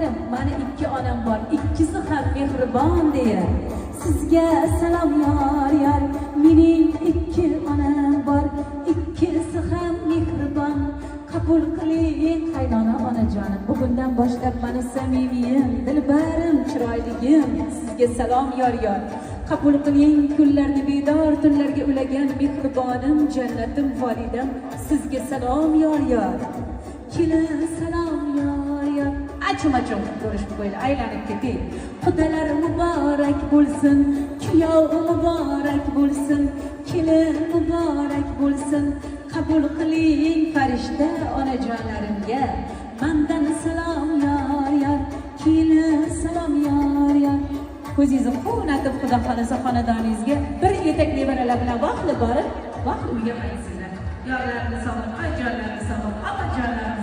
Mani ikki onam bor, ikkisi ham mehribon deya. Sizga salom yor, mening ikki onam bor, ikkisi ham mehribon. Qabul qiling qaynona onajonim. Bugundan boshlab mani samimiyim, dilbarim, chiroyligim sizga salom yor. Qabul qiling kunlarni bedor, tunlarga ulagan mehribonim, jannatim, volidam sizga salom yor. Kelin salom yor. Achim ko'rishib qo'ydi, aylanib ketay. Xudolar muborak bo'lsin, kuyov muborak bo'lsin, kelin muborak bo'lsin. Qabul qiling farishta onajonlarimga, mendan salom yor, kelin salom yor. Ko'zingizni quvnatib Xudo xolasa xonadoningizga bir etak nevaralar bilan vaqtli borib, vaqt uyga qaytsizlar. Yorlarni sog'ib, ajonlarni sog'ib, onajonlarni